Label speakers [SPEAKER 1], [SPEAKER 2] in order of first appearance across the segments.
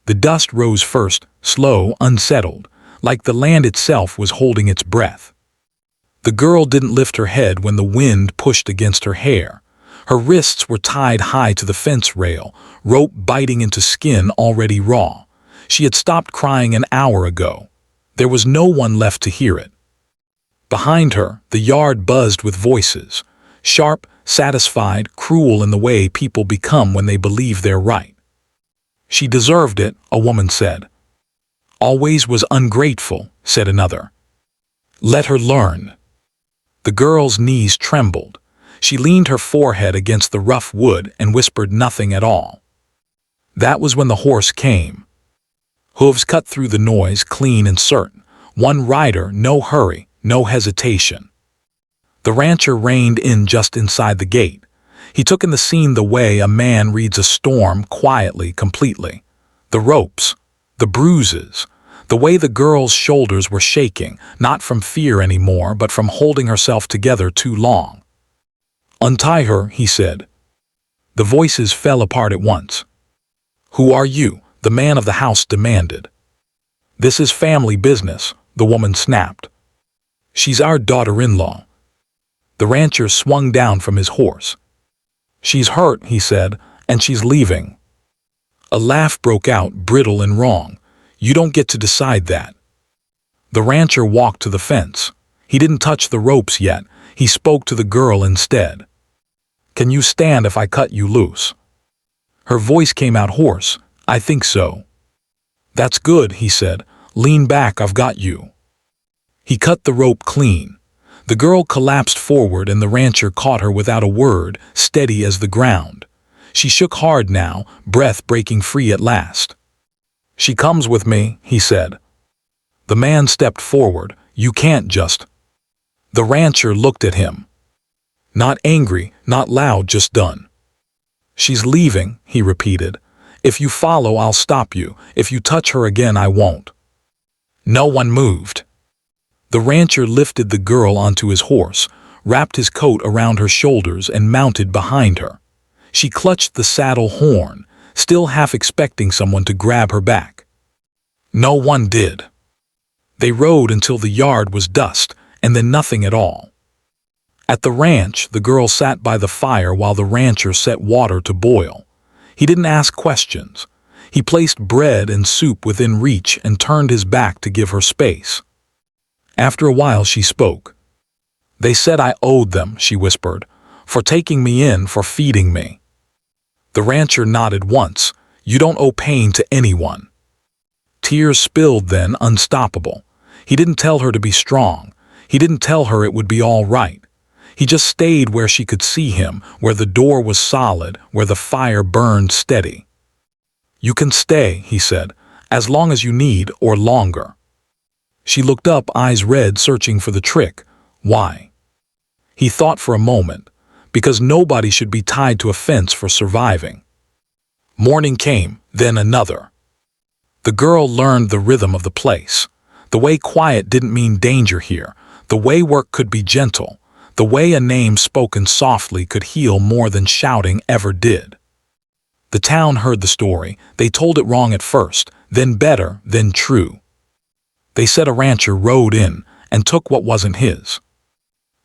[SPEAKER 1] The dust rose first, slow, unsettled, like the land itself was holding its breath. The girl didn't lift her head when the wind pushed against her hair. Her wrists were tied high to the fence rail, rope biting into skin already raw. She had stopped crying an hour ago. There was no one left to hear it. Behind her, the yard buzzed with voices, sharp, satisfied, cruel in the way people become when they believe they're right. She deserved it, a woman said. Always was ungrateful, said another. Let her learn. The girl's knees trembled. She leaned her forehead against the rough wood and whispered nothing at all. That was when the horse came. Hooves cut through the noise, clean and certain. One rider, no hurry, no hesitation. The rancher reined in just inside the gate. He took in the scene the way a man reads a storm, quietly, completely. The ropes, the bruises, the way the girl's shoulders were shaking, not from fear anymore, but from holding herself together too long. Untie her, he said. The voices fell apart at once. Who are you? The man of the house demanded. This is family business, the woman snapped. She's our daughter-in-law. The rancher swung down from his horse. She's hurt, he said, and she's leaving. A laugh broke out, brittle and wrong. You don't get to decide that. The rancher walked to the fence. He didn't touch the ropes yet. He spoke to the girl instead. Can you stand if I cut you loose? Her voice came out hoarse. I think so. That's good, he said. Lean back, I've got you. He cut the rope clean. The girl collapsed forward and the rancher caught her without a word, steady as the ground. She shook hard now, breath breaking free at last. She comes with me, he said. The man stepped forward. You can't just. The rancher looked at him. Not angry, not loud, just done. She's leaving, he repeated. If you follow, I'll stop you. If you touch her again, I won't. No one moved. The rancher lifted the girl onto his horse, wrapped his coat around her shoulders and mounted behind her. She clutched the saddle horn, still half expecting someone to grab her back. No one did. They rode until the yard was dust, and then nothing at all. At the ranch, the girl sat by the fire while the rancher set water to boil. He didn't ask questions. He placed bread and soup within reach and turned his back to give her space. After a while she spoke. They said I owed them, she whispered, for taking me in, for feeding me. The rancher nodded once. You don't owe pain to anyone. Tears spilled then, unstoppable. He didn't tell her to be strong. He didn't tell her it would be all right. He just stayed where she could see him, where the door was solid, where the fire burned steady. You can stay, he said, as long as you need, or longer. She looked up, eyes red, searching for the trick. Why? He thought for a moment. Because nobody should be tied to a fence for surviving. Morning came, then another. The girl learned the rhythm of the place. The way quiet didn't mean danger here. The way work could be gentle. The way a name spoken softly could heal more than shouting ever did. The town heard the story. They told it wrong at first, then better, then true. They said a rancher rode in and took what wasn't his.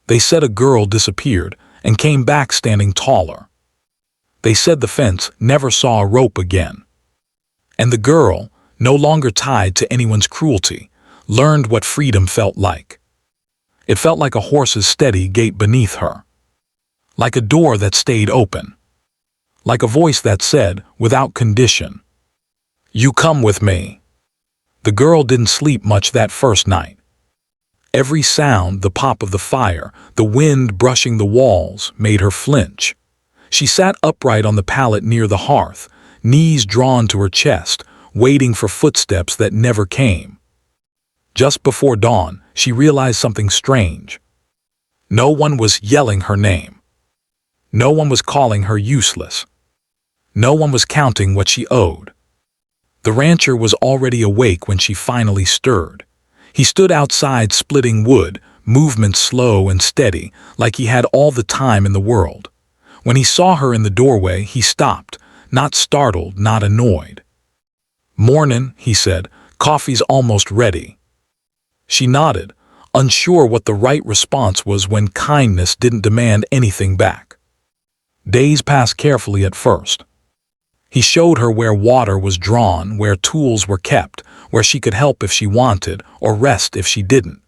[SPEAKER 1] They said a girl disappeared and came back standing taller. They said the fence never saw a rope again. And the girl, no longer tied to anyone's cruelty, learned what freedom felt like. It felt like a horse's steady gait beneath her. Like a door that stayed open. Like a voice that said, without condition, "You come with me." The girl didn't sleep much that first night. Every sound, the pop of the fire, the wind brushing the walls, made her flinch. She sat upright on the pallet near the hearth, knees drawn to her chest, waiting for footsteps that never came. Just before dawn, she realized something strange. No one was yelling her name. No one was calling her useless. No one was counting what she owed. The rancher was already awake when she finally stirred. He stood outside splitting wood, movement slow and steady, like he had all the time in the world. When he saw her in the doorway, he stopped, not startled, not annoyed. "Mornin'," he said. "Coffee's almost ready." She nodded, unsure what the right response was when kindness didn't demand anything back. Days passed carefully at first. He showed her where water was drawn, where tools were kept, where she could help if she wanted, or rest if she didn't.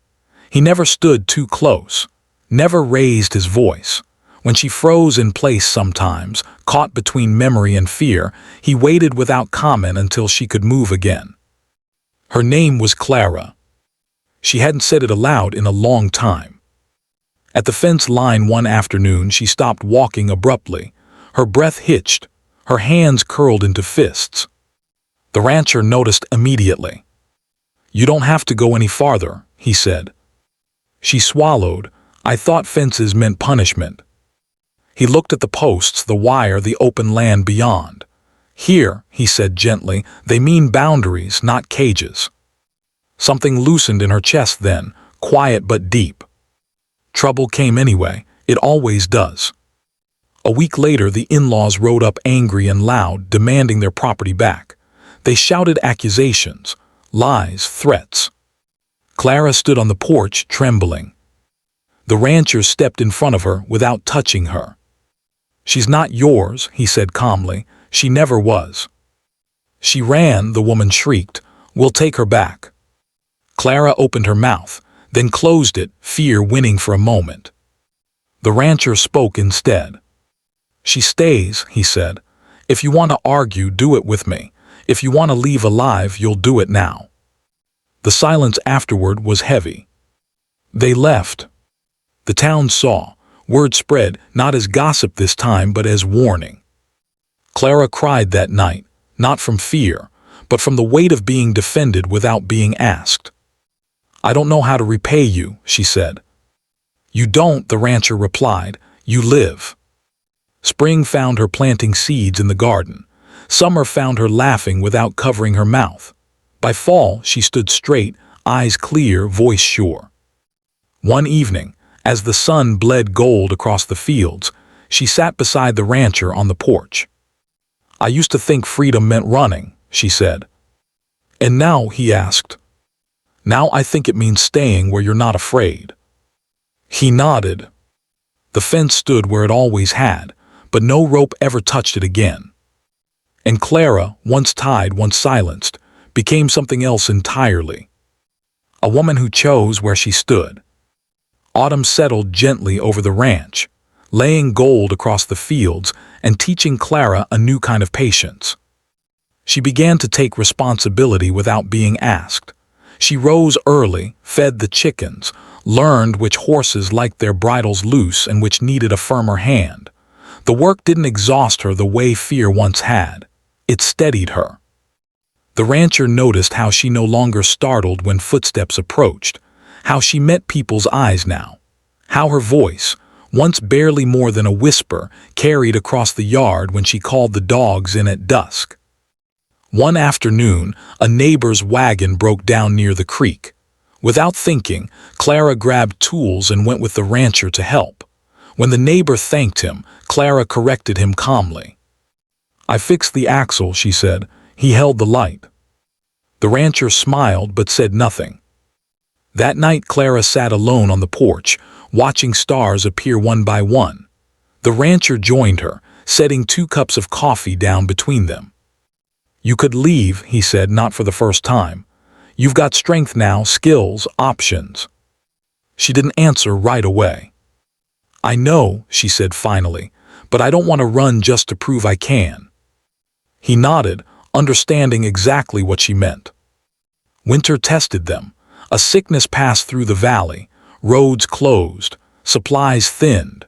[SPEAKER 1] He never stood too close, never raised his voice. When she froze in place sometimes, caught between memory and fear, he waited without comment until she could move again. Her name was Clara. She hadn't said it aloud in a long time. At the fence line one afternoon, she stopped walking abruptly. Her breath hitched, her hands curled into fists. The rancher noticed immediately. "You don't have to go any farther," he said. She swallowed. "I thought fences meant punishment." He looked at the posts, the wire, the open land beyond. "Here," he said gently, "they mean boundaries, not cages." Something loosened in her chest then, quiet but deep. Trouble came anyway. It always does. A week later, the in-laws rode up angry and loud, demanding their property back. They shouted accusations, lies, threats. Clara stood on the porch, trembling. The rancher stepped in front of her without touching her. "She's not yours," he said calmly. "She never was." "She ran," the woman shrieked. "We'll take her back." Clara opened her mouth, then closed it, fear winning for a moment. The rancher spoke instead. "She stays," he said. "If you want to argue, do it with me. If you want to leave alive, you'll do it now." The silence afterward was heavy. They left. The town saw. Word spread, not as gossip this time, but as warning. Clara cried that night, not from fear, but from the weight of being defended without being asked. "I don't know how to repay you," she said. "You don't," the rancher replied. "You live." Spring found her planting seeds in the garden. Summer found her laughing without covering her mouth. By fall, she stood straight, eyes clear, voice sure. One evening, as the sun bled gold across the fields, she sat beside the rancher on the porch. "I used to think freedom meant running," she said. "And now," he asked. "Now I think it means staying where you're not afraid." He nodded. The fence stood where it always had, but no rope ever touched it again. And Clara, once tied, once silenced, became something else entirely. A woman who chose where she stood. Autumn settled gently over the ranch, laying gold across the fields and teaching Clara a new kind of patience. She began to take responsibility without being asked. She rose early, fed the chickens, learned which horses liked their bridles loose and which needed a firmer hand. The work didn't exhaust her the way fear once had. It steadied her. The rancher noticed how she no longer startled when footsteps approached, how she met people's eyes now, how her voice, once barely more than a whisper, carried across the yard when she called the dogs in at dusk. One afternoon, a neighbor's wagon broke down near the creek. Without thinking, Clara grabbed tools and went with the rancher to help. When the neighbor thanked him, Clara corrected him calmly. "I fixed the axle," she said. "He held the light." The rancher smiled but said nothing. That night Clara sat alone on the porch, watching stars appear one by one. The rancher joined her, setting 2 cups of coffee down between them. "You could leave," he said, "not for the first time. You've got strength now, skills, options." She didn't answer right away. "I know," she said finally, "but I don't want to run just to prove I can." He nodded, understanding exactly what she meant. Winter tested them. A sickness passed through the valley, roads closed, supplies thinned.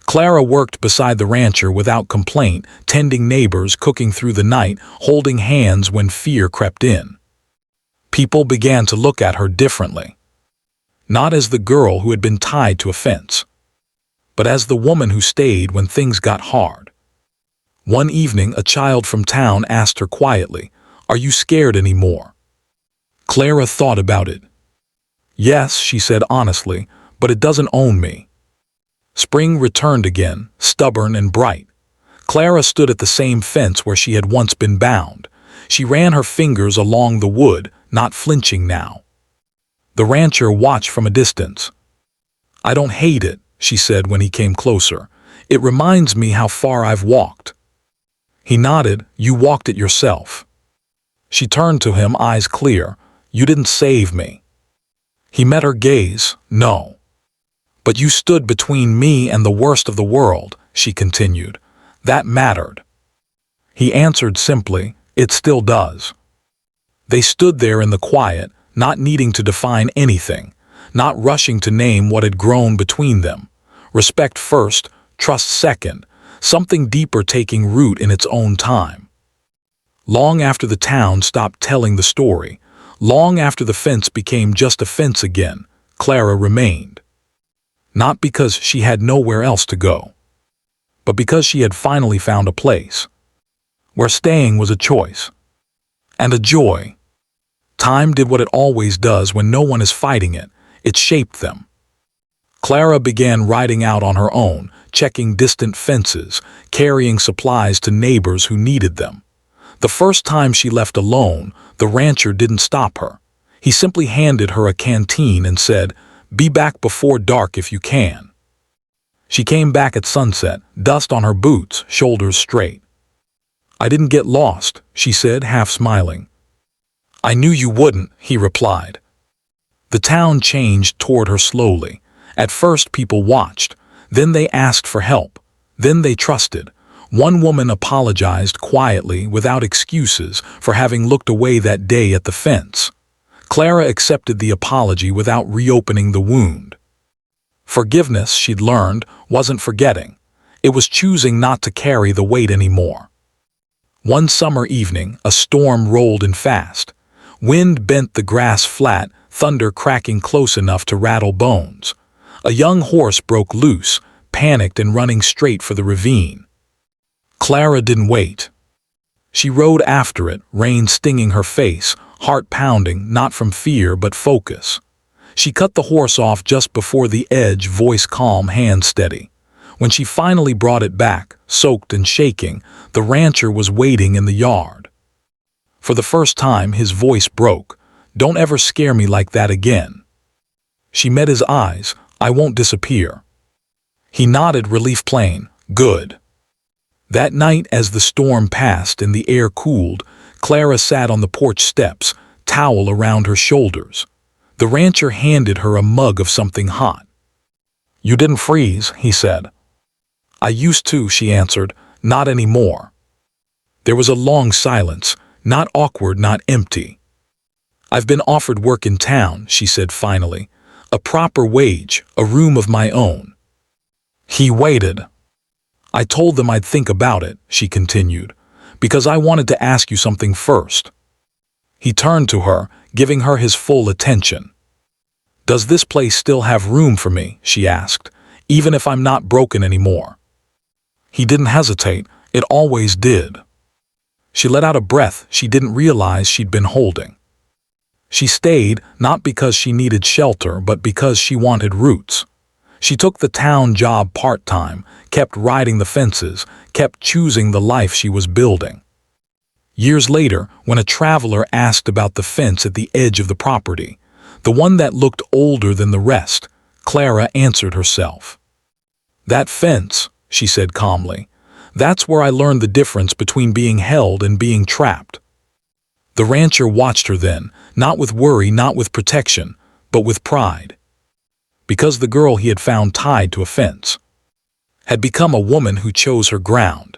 [SPEAKER 1] Clara worked beside the rancher without complaint, tending neighbors, cooking through the night, holding hands when fear crept in. People began to look at her differently. Not as the girl who had been tied to a fence, but as the woman who stayed when things got hard. One evening, a child from town asked her quietly, "Are you scared anymore?" Clara thought about it. "Yes," she said honestly, "but it doesn't own me." Spring returned again, stubborn and bright. Clara stood at the same fence where she had once been bound. She ran her fingers along the wood, not flinching now. The rancher watched from a distance. "I don't hate it," she said when he came closer. "It reminds me how far I've walked." He nodded. "You walked it yourself." She turned to him, eyes clear. "You didn't save me." He met her gaze. "No. But you stood between me and the worst of the world," she continued. "That mattered." He answered simply, "It still does." They stood there in the quiet, not needing to define anything, not rushing to name what had grown between them. Respect first, trust second, something deeper taking root in its own time. Long after the town stopped telling the story, long after the fence became just a fence again, Clara remained. Not because she had nowhere else to go, but because she had finally found a place where staying was a choice and a joy. Time did what it always does when no one is fighting it. It shaped them. Clara began riding out on her own, checking distant fences, carrying supplies to neighbors who needed them. The first time she left alone, the rancher didn't stop her. He simply handed her a canteen and said, "Be back before dark if you can." She came back at sunset, dust on her boots, shoulders straight. "I didn't get lost," she said, half smiling. "I knew you wouldn't," he replied. The town changed toward her slowly. At first people watched, then they asked for help, then they trusted. One woman apologized quietly, without excuses, for having looked away that day at the fence. Clara accepted the apology without reopening the wound. Forgiveness, she'd learned, wasn't forgetting. It was choosing not to carry the weight anymore. One summer evening, a storm rolled in fast. Wind bent the grass flat, thunder cracking close enough to rattle bones. A young horse broke loose, panicked and running straight for the ravine. Clara didn't wait. She rode after it, rain stinging her face, heart pounding, not from fear but focus. She cut the horse off just before the edge, voice calm, hand steady. When she finally brought it back, soaked and shaking, the rancher was waiting in the yard. For the first time, his voice broke. "Don't ever scare me like that again." She met his eyes. "I won't disappear." He nodded, relief plain. "Good." That night, as the storm passed and the air cooled, Clara sat on the porch steps, towel around her shoulders. The rancher handed her a mug of something hot. "You didn't freeze," he said. "I used to," she answered. "Not anymore." There was a long silence, not awkward, not empty. "I've been offered work in town," she said finally. "A proper wage, a room of my own." He waited. "I told them I'd think about it," she continued, "because I wanted to ask you something first." He turned to her, giving her his full attention. "Does this place still have room for me?" she asked, "even if I'm not broken anymore?" He didn't hesitate. "It always did." She let out a breath she didn't realize she'd been holding. She stayed, not because she needed shelter, but because she wanted roots. She took the town job part-time, kept riding the fences, kept choosing the life she was building. Years later, when a traveler asked about the fence at the edge of the property, the one that looked older than the rest, Clara answered herself. "That fence," she said calmly, "that's where I learned the difference between being held and being trapped." The rancher watched her then, not with worry, not with protection, but with pride. Because the girl he had found tied to a fence had become a woman who chose her ground,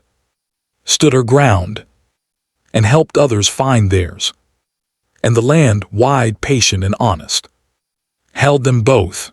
[SPEAKER 1] stood her ground, and helped others find theirs. And the land, wide, patient, and honest, held them both.